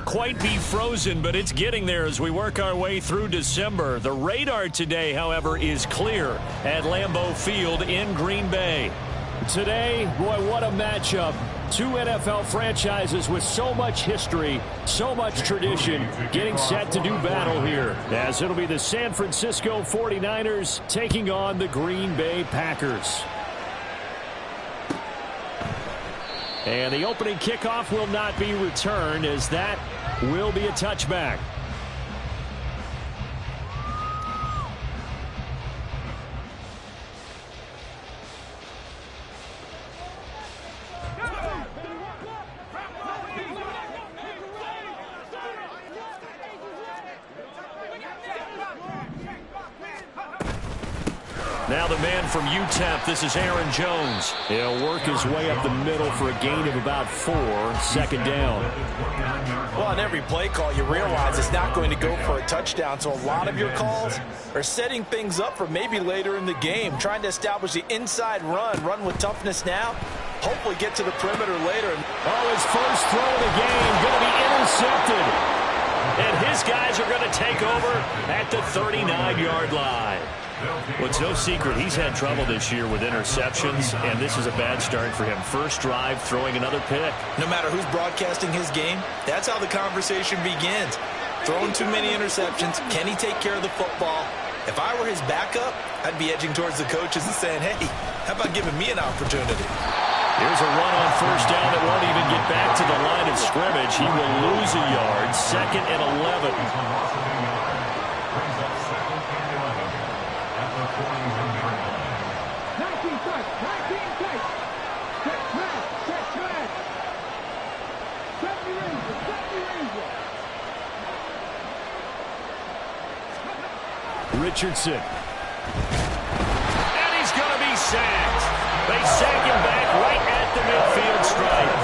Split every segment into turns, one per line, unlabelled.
quite be frozen, but it's getting there as we work our way through December. The radar today, however, is clear at Lambeau Field in Green Bay. Today, boy, what a matchup. Two NFL franchises with so much history, so much tradition, getting set to do battle here. As it'll be the San Francisco 49ers taking on the Green Bay Packers. And the opening kickoff will not be returned, as that will be a touchback. Now the man from UTEP, this is Aaron Jones. He'll work his way up the middle for a gain of about 4, second down.
Well, on every play call, you realize it's not going to go for a touchdown, so a lot of your calls are setting things up for maybe later in the game, trying to establish the inside run with toughness now, hopefully get to the perimeter later.
Oh, his first throw of the game going to be intercepted. And his guys are going to take over at the 39-yard line. Well, it's no secret he's had trouble this year with interceptions, and this is a bad start for him. First drive, throwing another pick.
No matter who's broadcasting his game, that's how the conversation begins. Throwing too many interceptions, can he take care of the football? If I were his backup, I'd be edging towards the coaches and saying, hey, how about giving me an opportunity?
Here's a run on first down that won't even get back to the line of scrimmage. He will lose a yard, 2nd and 11. Richardson. And he's going to be sacked. They sack him back right at the midfield stripe.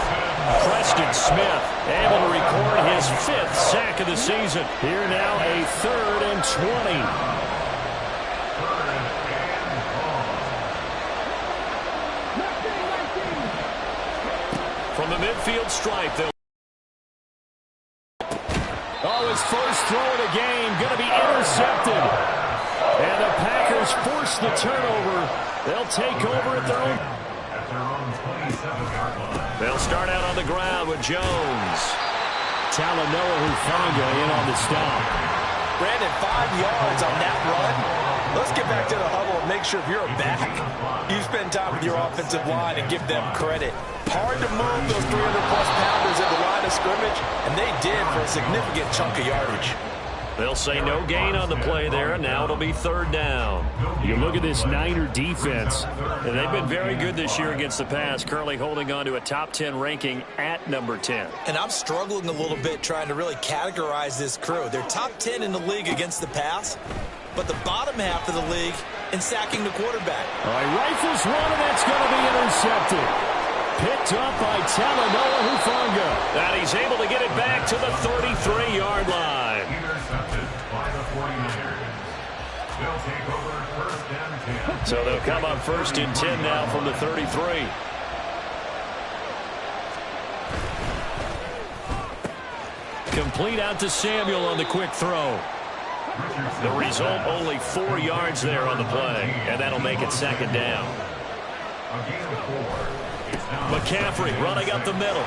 Preston Smith able to record his 5th sack of the season. Here now a 3rd and 20. From the midfield stripe, they'll his first throw of the game going to be intercepted. And the Packers force the turnover. They'll take over at their own. They'll start out on the ground with Jones. Talanoa Hufanga in on the stop.
Brandon, 5 yards on that run. Let's get back to the huddle and make sure if you're a back, you spend time with your offensive line and give them credit. Hard to move those 300-plus pounders at the line of scrimmage, and they did for a significant chunk of yardage.
They'll say no gain on the play there, and now it'll be 3rd down. You look at this Niner defense, and they've been very good this year against the pass, currently holding on to a top 10 ranking at number 10.
And I'm struggling a little bit trying to really categorize this crew. They're top 10 in the league against the pass, but the bottom half of the league in sacking the quarterback.
All right, rifles one, and that's going to be intercepted. Picked up by Talanoa Hufanga. And he's able to get it back to the 33-yard line. Intercepted by the 49ers. They'll take over 1st and 10. So they'll come up 1st and 10 now from the 33. Complete out to Samuel on the quick throw. The result, only 4 yards there on the play, and that'll make it 2nd down. McCaffrey running up the middle.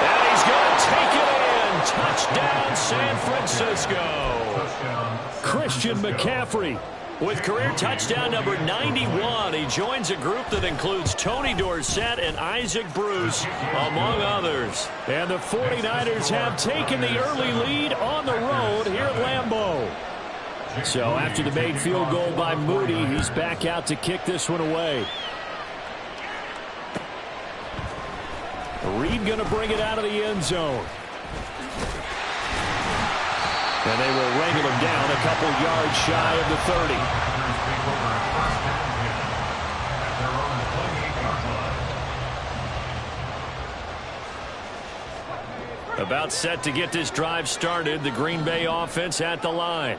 And he's going to take it in. Touchdown, San Francisco. Christian McCaffrey with career touchdown number 91. He joins a group that includes Tony Dorsett and Isaac Bruce, among others. And the 49ers have taken the early lead on the road here at Lambeau. So after the made field goal by Moody, he's back out to kick this one away. Reed going to bring it out of the end zone. And they will wrangle him down a couple yards shy of the 30. About set to get this drive started. The Green Bay offense at the line.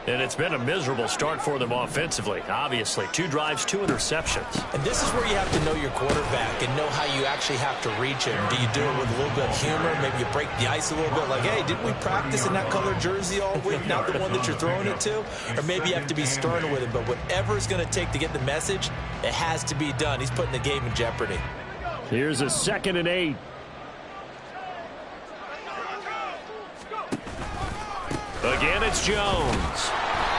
And it's been a miserable start for them offensively, obviously. 2 drives, 2 interceptions.
And this is where you have to know your quarterback and know how you actually have to reach him. Do you do it with a little bit of humor? Maybe you break the ice a little bit like, hey, didn't we practice in that color jersey all week, not the one that you're throwing it to? Or maybe you have to be stern with him. But whatever it's going to take to get the message, it has to be done. He's putting the game in jeopardy.
Here's a 2nd and 8. Again, it's Jones.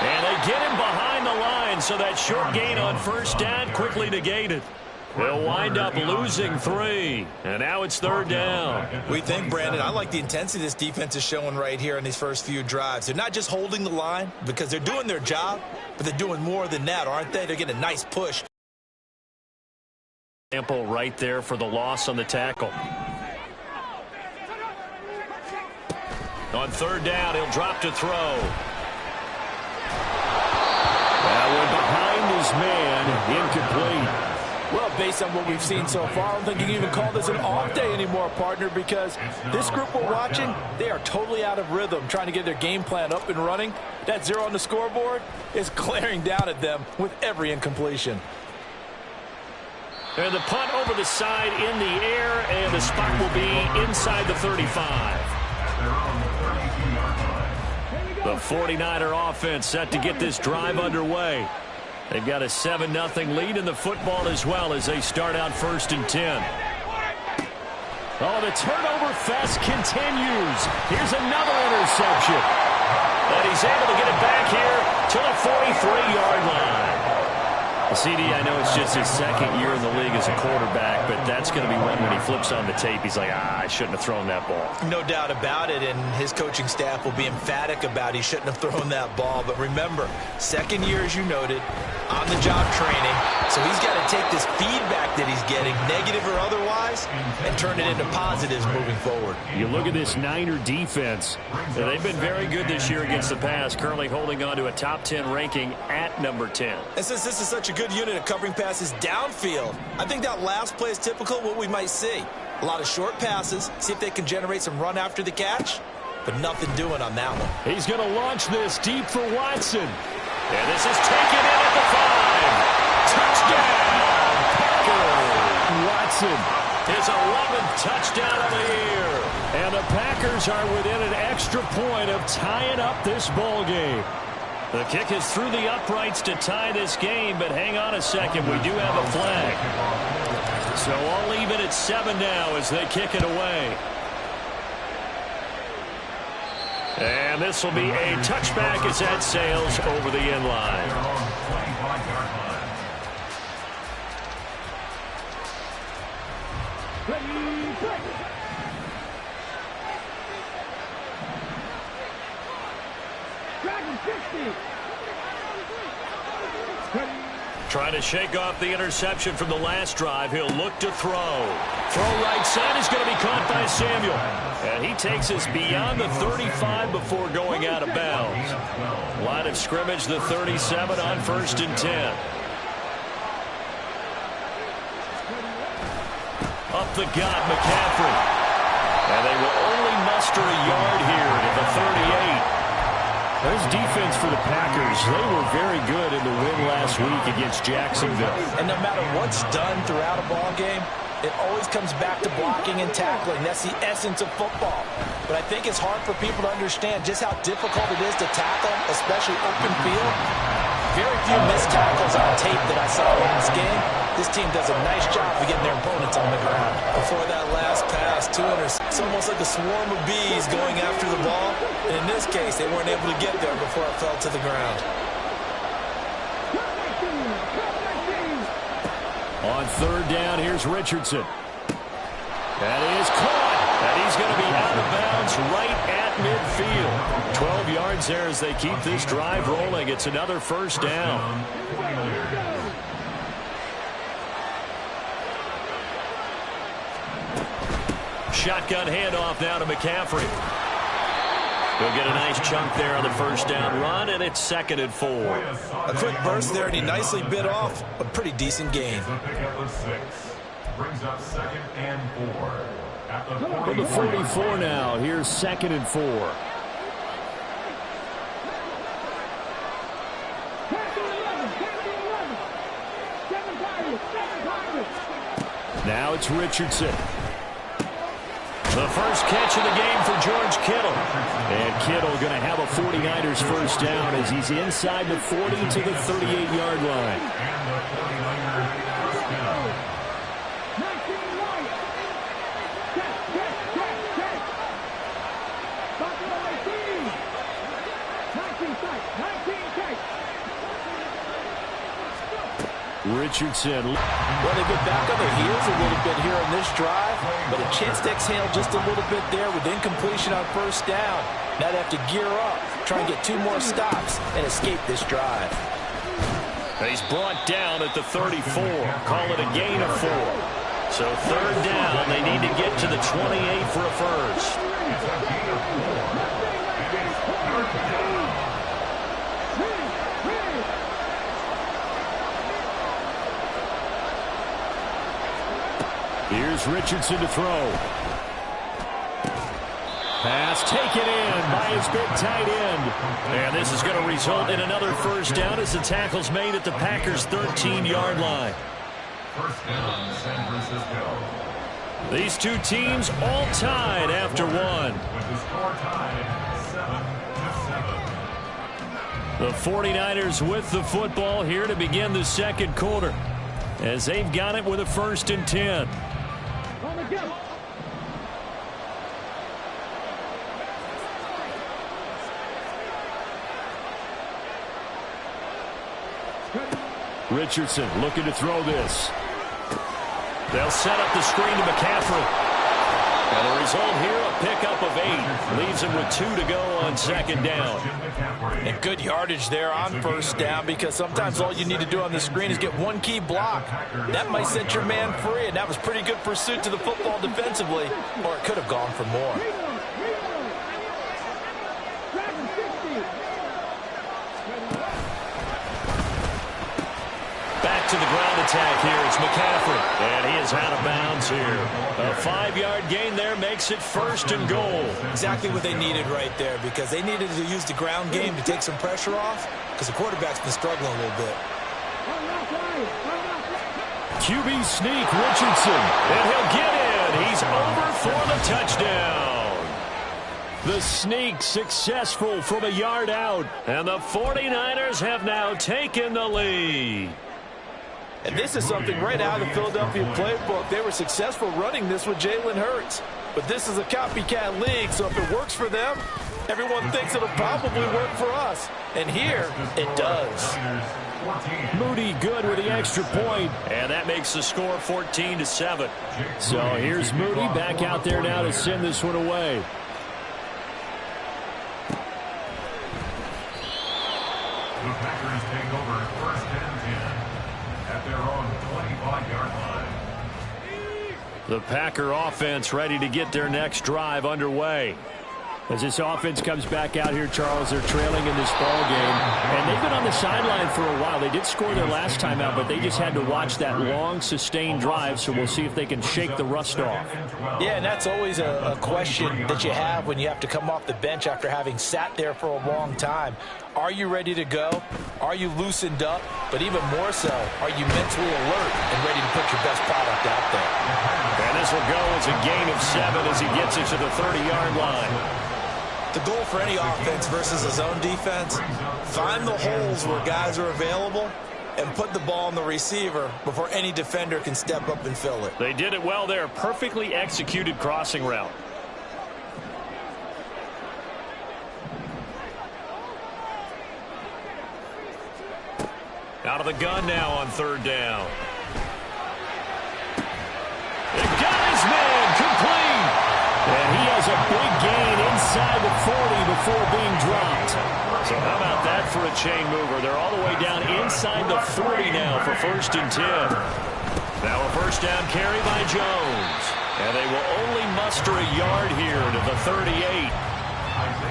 And they get him behind the line, so that short gain on first down quickly negated. They'll wind up losing 3, and now it's 3rd down.
We think, Brandon, I like the intensity this defense is showing right here in these first few drives. They're not just holding the line because they're doing their job, but they're doing more than that, aren't they? They're getting a nice push.
Example right there for the loss on the tackle. On 3rd down, he'll drop to throw. That one behind his man, incomplete.
Well, based on what we've seen so far, I don't think you can even call this an off day anymore, partner, because this group we're watching, they are totally out of rhythm, trying to get their game plan up and running. That 0 on the scoreboard is glaring down at them with every incompletion.
And the punt over the side in the air, and the spot will be inside the 35. The 49er offense set to get this drive underway. They've got a 7-0 lead in the football as well as they start out 1st and 10. Oh, the turnover fest continues. Here's another interception. And he's able to get it back here to the 43-yard line. CD, I know it's just his 2nd year in the league as a quarterback, but that's going to be one when he flips on the tape. He's like, I shouldn't have thrown that ball.
No doubt about it, and his coaching staff will be emphatic about he shouldn't have thrown that ball. But remember, 2nd year, as you noted, on-the-job training. So he's got to take this feedback that he's getting, negative or otherwise, and turn it into positives moving forward.
You look at this Niner defense. They've been very good this year against the pass, currently holding on to a top 10 ranking at number 10.
And since this is such a good unit of covering passes downfield, I think that last play is typical of what we might see. A lot of short passes, see if they can generate some run after the catch, but nothing doing on that one.
He's going to launch this deep for Watson. And this is taken in at the 5. Touchdown, Packers. Watson, his 11th touchdown of the year. And the Packers are within an extra point of tying up this ball game. The kick is through the uprights to tie this game, but hang on a second, we do have a flag. So I'll leave it at 7 now as they kick it away. And this will be a touchback as that sails over the end line. Trying to shake off the interception from the last drive. He'll look to throw. Throw right side is going to be caught by Samuel. And he takes us beyond the 35 before going out of bounds. Line of scrimmage, the 37 on 1st and 10. Up the gut, McCaffrey. And they will only muster a yard here to the 38. There's defense for the Packers. They were very good in the win last week against Jacksonville.
And no matter what's done throughout a ball game, it always comes back to blocking and tackling. That's the essence of football. But I think it's hard for people to understand just how difficult it is to tackle, especially open field. Very few missed tackles on tape that I saw in this game. This team does a nice job of getting their opponents on the ground. Before that last pass, 2 interceptions. It's almost like a swarm of bees going after the ball. And in this case, they weren't able to get there before it fell to the ground.
On 3rd down, here's Richardson. That is caught. And he's going to be out of bounds right at midfield. 12 yards there as they keep this drive rolling. It's another 1st down. Shotgun handoff now to McCaffrey. He'll get a nice chunk there on the 1st down run, and it's 2nd and 4.
A quick burst there, and he nicely bit off a pretty decent gain.
Brings up 2nd and 4.
From the 44 now, here's 2nd and 4. it's Richardson. The first catch of the game for George Kittle. And Kittle going to have a 49ers first down as he's inside the 40 to the 38-yard line. Richardson.
Well, they've been back on their heels a little bit here on this drive, but a chance to exhale just a little bit there with incompletion on first down. Now they have to gear up, try and get 2 more stops, and escape this drive.
He's brought down at the 34. Call it a gain of 4. So third down, they need to get to the 28 for a first. Here's Richardson to throw. Pass taken in by his big tight end. And this is going to result in another first down as the tackle's made at the Packers' 13-yard line.
First down, San Francisco.
These two teams all tied after one.
With the score tied 7-7.
The 49ers with the football here to begin the second quarter, as they've got it with a 1st and 10. Richardson looking to throw this. They'll set up the screen to McCaffrey. And the result here, a pickup of 8. Leaves him with 2 to go on second down.
And good yardage there on first down, because sometimes all you need to do on the screen is get one key block. That might set your man free, and that was pretty good pursuit to the football defensively, or it could have gone for more.
To the ground attack here. It's McCaffrey. And he is out of bounds here. A 5-yard gain there makes it 1st and goal.
Exactly what they needed right there, because they needed to use the ground game to take some pressure off, because the quarterback's been struggling a little bit.
QB sneak, Richardson. And he'll get in. He's over for the touchdown. The sneak successful from a yard out. And the 49ers have now taken the lead.
And this is something right out of the Philadelphia playbook. They were successful running this with Jalen Hurts. But this is a copycat league, so if it works for them, everyone thinks it'll probably work for us. And here, it does.
Moody good with the extra point. And that makes the score 14-7. So here's Moody back out there now to send this one away.
The Packers take over 1st and 10 at their own 25-yard line.
The Packer offense ready to get their next drive underway. As this offense comes back out here, Charles, they're trailing in this ball game. And they've been on the sideline for a while. They did score their last time out, but they just had to watch that long, sustained drive, so we'll see if they can shake the rust off.
Yeah, and that's always a question that you have when you have to come off the bench after having sat there for a long time. Are you ready to go? Are you loosened up? But even more so, are you mentally alert and ready to put your best product out there?
And this will go as a gain of 7 as he gets it to the 30-yard line.
The goal for any offense versus a zone defense, find the holes where guys are available and put the ball on the receiver before any defender can step up and fill it.
They did it well there. Perfectly executed crossing route. Out of the gun now on 3rd down. They got his man complete. And he has a big gain inside the 40 before being dropped. So how about that for a chain mover? They're all the way down inside the 40 now for 1st and 10. Now a first down carry by Jones. And they will only muster a yard here to the 38.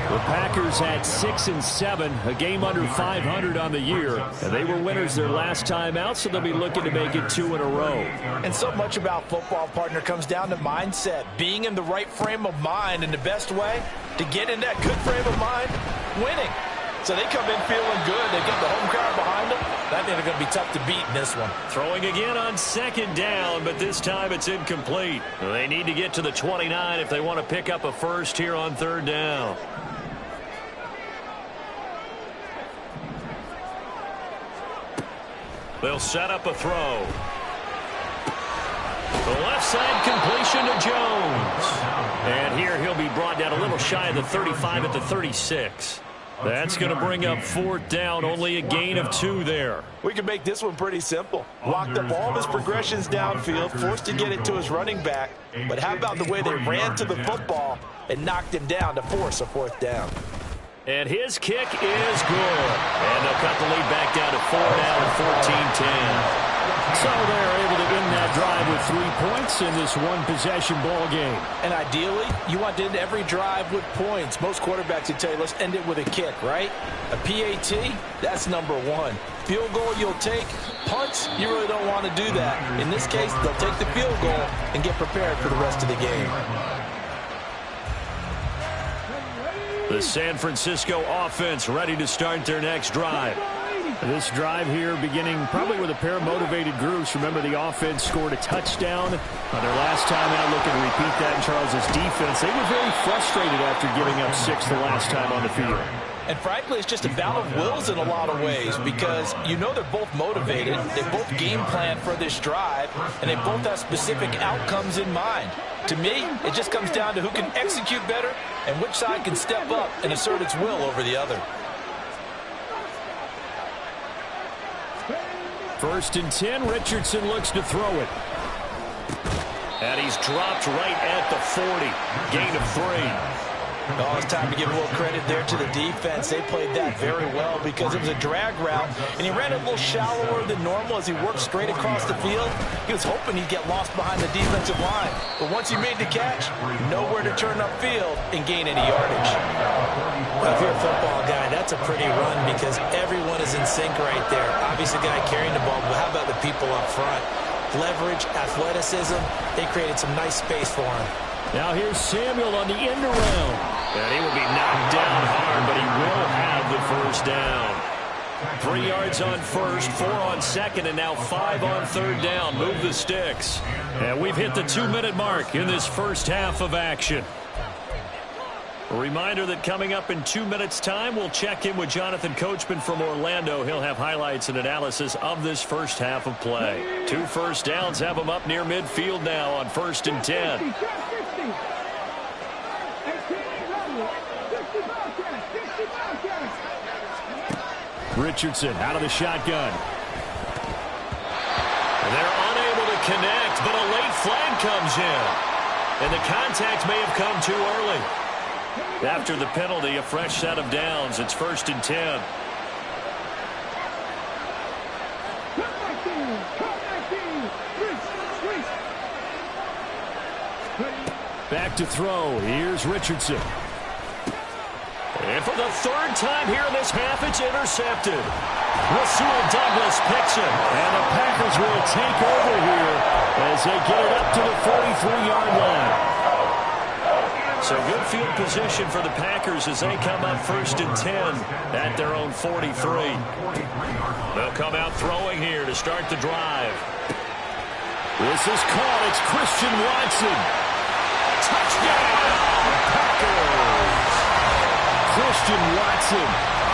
The Packers had 6 and 7, a game under 500 on the year. And they were winners their last time out, so they'll be looking to make it 2 in a row.
And so much about football, partner, comes down to mindset. Being in the right frame of mind, and the best way to get in that good frame of mind, winning. So they come in feeling good. They get the home crowd behind them. I think they're going to be tough to beat in this one.
Throwing again on second down, but this time it's incomplete. They need to get to the 29 if they want to pick up a first here on third down. They'll set up a throw. The left side completion to Jones. And here he'll be brought down a little shy of the 35 at the 36. That's going to bring up fourth down, only a gain of 2 there.
We can make this one pretty simple. Locked up all of his progressions downfield, forced to get it to his running back. But how about the way they ran to the football and knocked him down to force a fourth down?
And his kick is good. And they'll cut the lead back down to 4 now at 14-10. So they're able to end that drive with 3 points in this one-possession ball game.
And ideally, you want to end every drive with points. Most quarterbacks would tell you, let's end it with a kick, right? A PAT, that's number 1. Field goal you'll take. Punts, you really don't want to do that. In this case, they'll take the field goal and get prepared for the rest of the game.
The San Francisco offense ready to start their next drive. This drive here beginning probably with a pair of motivated groups. Remember, the offense scored a touchdown on their last time out. Looking to repeat that in Charles's defense. They were very frustrated after giving up 6 the last time on the field.
And frankly, it's just a battle of wills in a lot of ways because you know they're both motivated. They both game plan for this drive, and they both have specific outcomes in mind. To me, it just comes down to who can execute better and which side can step up and assert its will over the other.
First and 10, Richardson looks to throw it. And he's dropped right at the 40. Gain of 3.
Oh, it's time to give a little credit there to the defense. They played that very well because it was a drag route, and he ran a little shallower than normal as he worked straight across the field. He was hoping he'd get lost behind the defensive line. But once he made the catch, nowhere to turn upfield and gain any yardage.
Well, if you're a football guy, that's a pretty run because everyone is in sync right there. Obviously, the guy carrying the ball, but how about the people up front? Leverage, athleticism, they created some nice space for him.
Now here's Samuel on the end around. And he will be knocked down hard, but he will have the first down. 3 yards on first, 4 on second, and now 5 on third down. Move the sticks. And we've hit the 2-minute mark in this first half of action. A reminder that coming up in 2 minutes' time, we'll check in with Jonathan Coachman from Orlando. He'll have highlights and analysis of this first half of play. 2 first downs have him up near midfield now on 1st and 10. Richardson out of the shotgun. They're unable to connect, but a late flag comes in. And the contact may have come too early. After the penalty, a fresh set of downs. It's 1st and 10. Back to throw. Here's Richardson. And for the 3rd time here in this half, it's intercepted. Rasul Douglas picks it. And the Packers will take over here as they get it up to the 43-yard line. So good field position for the Packers as they come up 1st and 10 at their own 43. They'll come out throwing here to start the drive. This is caught. It's Christian Watson. Touchdown, Packers. Christian Watson,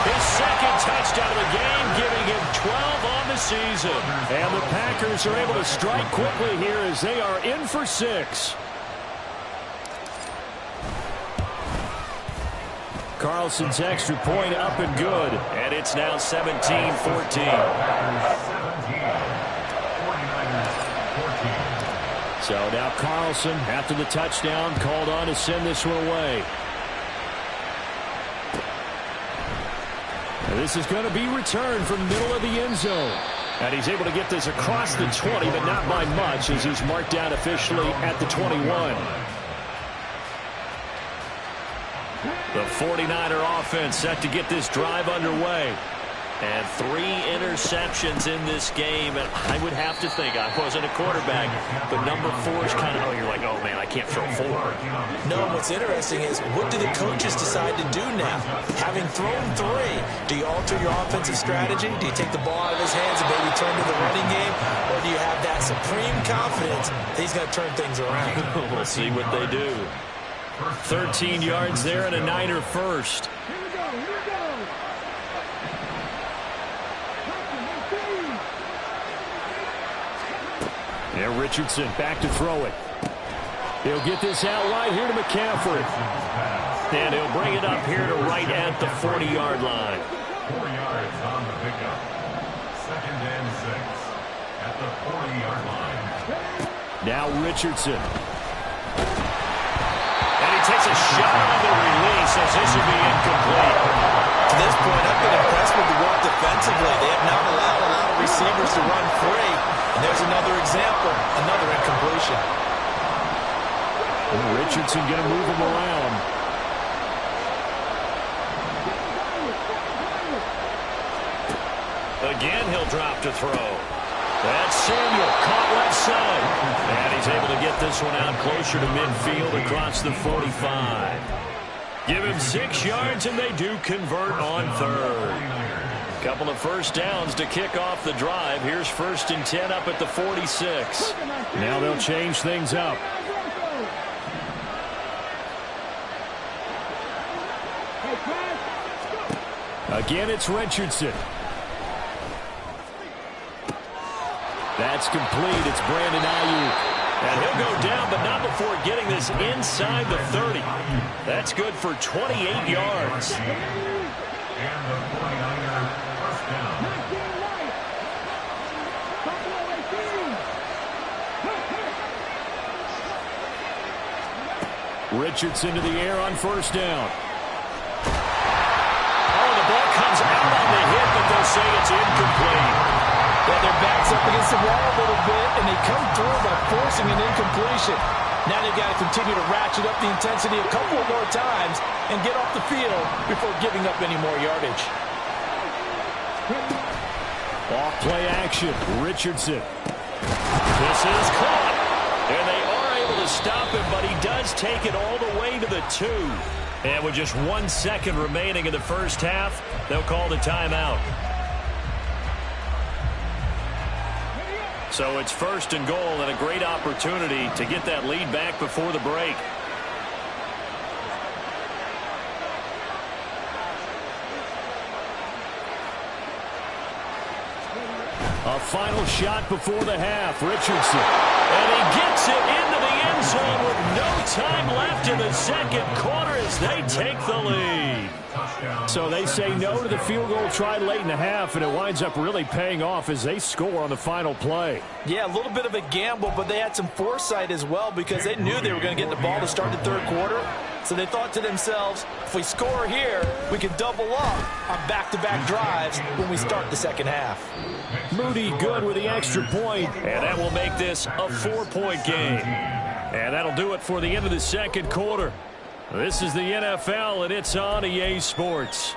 his 2nd touchdown of the game, giving him 12 on the season. And the Packers are able to strike quickly here as they are in for 6. Carlson's extra point up and good. And it's now 17-14. So now Carlson, after the touchdown, called on to send this one away. And this is going to be returned from the middle of the end zone. And he's able to get this across the 20, but not by much as he's marked down officially at the 21. The 49er offense set to get this drive underway. And 3 interceptions in this game. And I would have to think, I wasn't a quarterback, but number 4 is kind of, oh, you're like, oh, man, I can't throw 4.
No, what's interesting is, what do the coaches decide to do now? Having thrown 3, do you alter your offensive strategy? Do you take the ball out of his hands and maybe turn to the running game? Or do you have that supreme confidence that he's going to turn things around?
We'll see what they do. 13 yards there and a Niner first. Yeah, Richardson back to throw it. He'll get this out wide here to McCaffrey. And he'll bring it up here to right at the 40-yard line.
4 yards on the pickup. 2nd and 6 at the 40-yard line.
Now Richardson. And he takes a shot on the release as this will be incomplete.
To this point, I've been impressed with the work defensively. They have not allowed a lot of receivers to run free. And there's another example, another incompletion.
And Richardson going to move him around. Again, he'll drop to throw. That's Samuel, caught left side. And he's able to get this one out closer to midfield across the 45. Give him 6 yards, and they do convert on 3rd. Couple of first downs to kick off the drive. Here's 1st and 10 up at the 46. Now they'll change things up. Again, it's Richardson. That's complete. It's Brandon Ayuk. And he'll go down, but not before getting this inside the 30. That's good for 28 yards.
And the 49er first down.
Richardson to the air on 1st down. Oh, the ball comes out on the hit, but they'll say it's incomplete.
Yeah, their back's up against the wall a little bit, and they come through by forcing an incompletion. Now they've got to continue to ratchet up the intensity a couple of more times and get off the field before giving up any more yardage.
Off play action. Richardson. This is caught. And they are able to stop him, but he does take it all the way to the 2. And with just 1 second remaining in the first half, they'll call the timeout. So it's 1st and goal and a great opportunity to get that lead back before the break. A final shot before the half. Richardson. And he gets it into the end zone with no time left in the 2nd quarter as they take the lead. So they say no to the field goal try late in the half, and it winds up really paying off as they score on the final play.
Yeah, a little bit of a gamble, but they had some foresight as well because they knew they were going to get the ball to start the 3rd quarter. So they thought to themselves, if we score here, we can double up on back-to-back drives when we start the 2nd half.
Moody good with the extra point, and that will make this a 4-point game. And that'll do it for the end of the 2nd quarter. This is the NFL, and it's on EA Sports.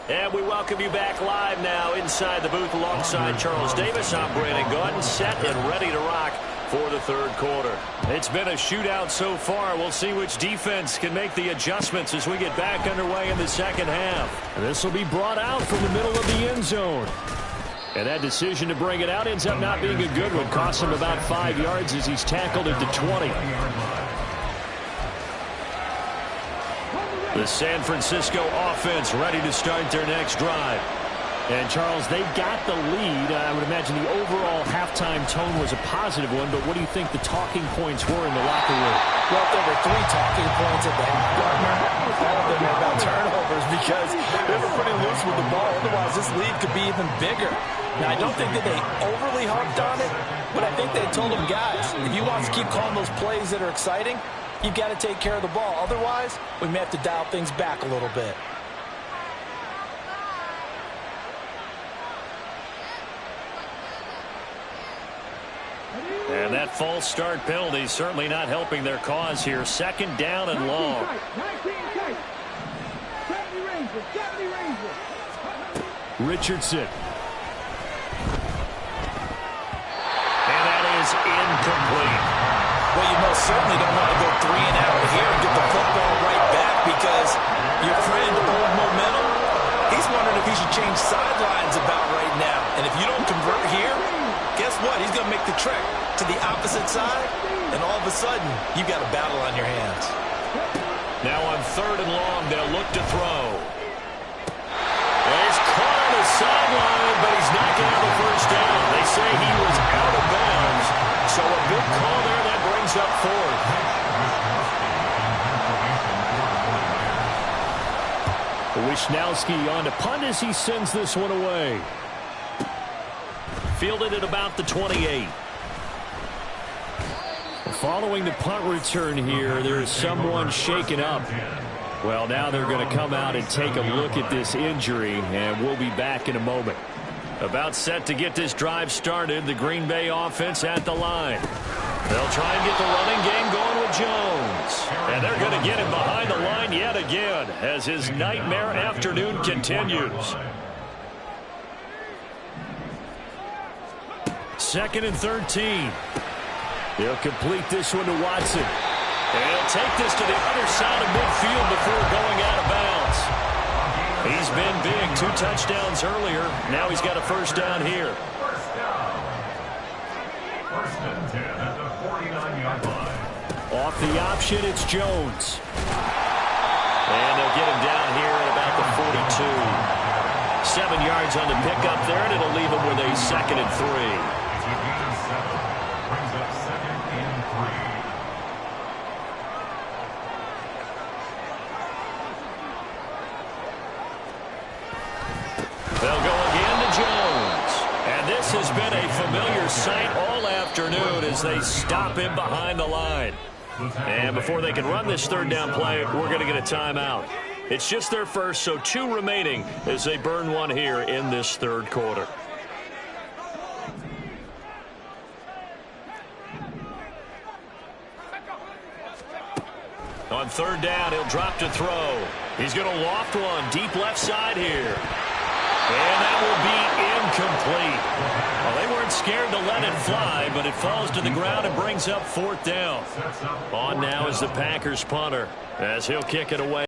And we welcome you back live now inside the booth alongside Charles Davis. I'm Brandon Gaudin, set and ready to rock for the 3rd quarter. It's been a shootout so far. We'll see which defense can make the adjustments as we get back underway in the 2nd half. This will be brought out from the middle of the end zone. And that decision to bring it out ends up not being a good one. Costs him about 5 yards as he's tackled at the 20. The San Francisco offense ready to start their next drive. And, Charles, they've got the lead. I would imagine the overall halftime tone was a positive one, but what do you think the talking points were in the locker room?
Well, there were 3 talking points at the half, Gardner. All of them are about turnovers because they were pretty loose with the ball. Otherwise, this lead could be even bigger. Now, I don't think that they overly harped on it, but I think they told them, guys, if you want to keep calling those plays that are exciting, you've got to take care of the ball. Otherwise, we may have to dial things back a little bit.
And that false start penalty certainly not helping their cause here. 2nd down and long. Richardson. And that is incomplete.
Well, you most certainly don't want to go 3 and out here and get the football right back because your friend, old momentum, he's wondering if he should change sidelines about right now. And if you don't convert here, guess what? He's going to make the trek to the opposite side, and all of a sudden, you've got a battle on your hands.
Now on 3rd and long, they'll look to throw. He's caught on the sideline, but he's not going to have the first down. They say he was out of bounds, so a good call there. That brings up 4th. Wishnowski on to punt as he sends this one away. Fielded at about the 28. Following the punt return here, there is someone shaken up. Well, now they're going to come out and take a look at this injury, and we'll be back in a moment. About set to get this drive started, the Green Bay offense at the line. They'll try and get the running game going with Jones. And they're going to get him behind the line yet again as his nightmare afternoon continues. 2nd and 13. He'll complete this one to Watson. And he'll take this to the other side of midfield before going out of bounds. He's been big. 2 touchdowns earlier. Now he's got a first down here.
First and 10 at the 49-yard line.
Off the option, it's Jones. And they'll get him down here at about the 42. 7 yards on the pickup there, and it'll leave him with a 2nd and 3.
It's a gain of 7. Brings up 2nd and 3.
They'll go again to Jones. And this has been a familiar sight all afternoon as they stop him behind the line. And before they can run this 3rd down play, we're going to get a timeout. It's just their first, so 2 remaining as they burn one here in this 3rd quarter. On 3rd down, he'll drop to throw. He's going to loft one deep left side here. And that will be incomplete. Well, they weren't scared to let it fly, but it falls to the ground and brings up 4th down. On now is the Packers punter as he'll kick it away.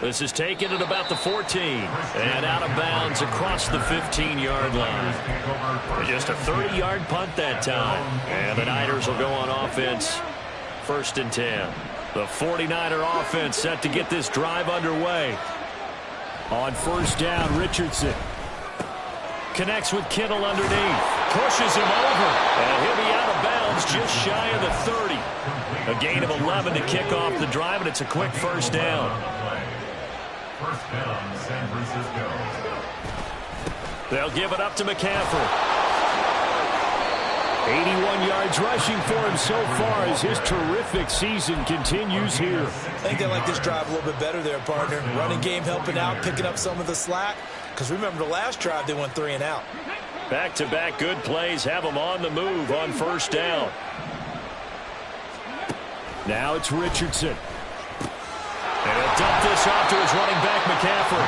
This is taken at about the 14 and out of bounds across the 15-yard line. Just a 30-yard punt that time. And the Niners will go on offense. 1st and 10. The 49er offense set to get this drive underway. On 1st down, Richardson connects with Kittle underneath. Pushes him over. And he'll be out of bounds just shy of the 30. A gain of 11 to kick off the drive, and it's a quick 1st down.
First down, San Francisco.
They'll give it up to McCaffrey. 81 yards rushing for him so far as his terrific season continues here.
I think they like this drive a little bit better there, partner. Running game helping out, picking up some of the slack. Because remember the last drive, they went 3 and out.
Back-to-back good plays have them on the move on 1st down. Now it's Richardson. And he'll dump this off to his running back, McCaffrey.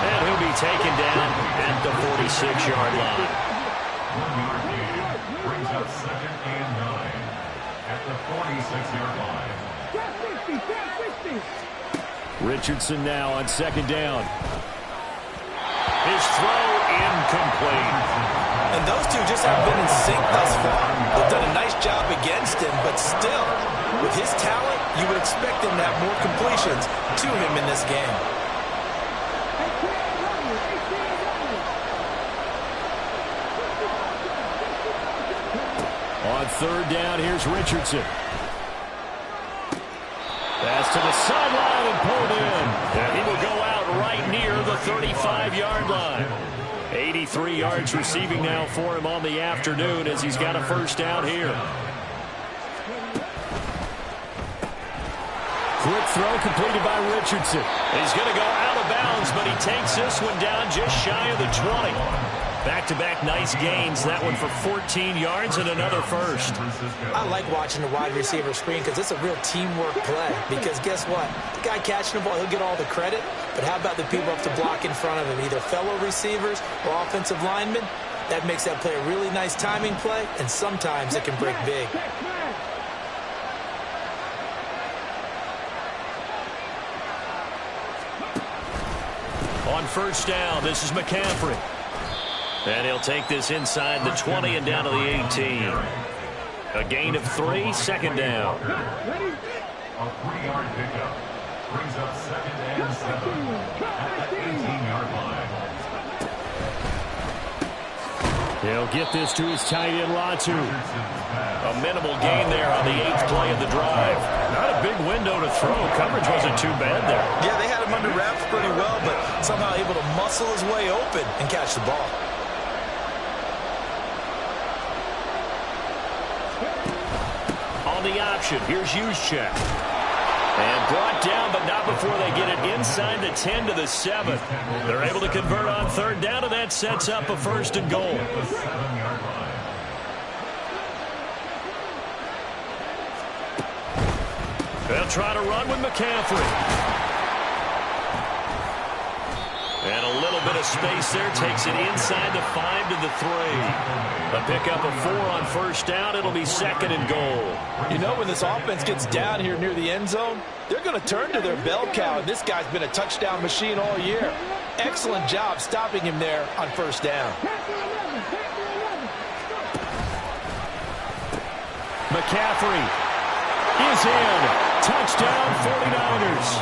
And he'll be taken down at the 46-yard line.
1 yard gain brings up 2nd and 9 at the 46-yard line.
Richardson now on 2nd down. His throw incomplete.
And those two just haven't been in sync thus far. They've done a nice job against him, but still, with his talent, you would expect him to have more completions to him in this game.
On 3rd down, here's Richardson. Pass to the sideline and pulled in. And he will go out right near the 35-yard line. 83 yards receiving now for him on the afternoon as he's got a 1st down here. Quick throw completed by Richardson. He's going to go out of bounds, but he takes this one down just shy of the 20. Back-to-back nice gains. That one for 14 yards and another first.
I like watching the wide receiver screen because it's a real teamwork play. Because guess what? The guy catching the ball, he'll get all the credit. But how about the people up to block in front of him, either fellow receivers or offensive linemen? That makes that play a really nice timing play, and sometimes it can break big.
On first down, this is McCaffrey. And he'll take this inside the 20 and down to the 18. A gain of 3, second down.
A 3-yard pickup brings up 2nd and 7 at the 18-yard line.
He'll get this to his tight end, Latu. A minimal gain there on the 8th play of the drive. Not a big window to throw. Coverage wasn't too bad there.
Yeah, they had him under wraps pretty well, but somehow able to muscle his way open and catch the ball.
On the option, here's Juszczyk. And brought down, but not before they get it inside the 10 to the 7. They're able to convert on third down, and that sets up a 1st and goal. They'll try to run with McCaffrey. And a little bit of space there. Takes it inside the 5 to the 3. A pickup of 4 on first down. It'll be 2nd and goal.
You know, when this offense gets down here near the end zone, they're going to turn to their bell cow. And this guy's been a touchdown machine all year. Excellent job stopping him there on first down.
McCaffrey is in. Touchdown, 49ers.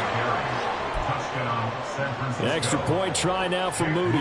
Extra point try now for Moody.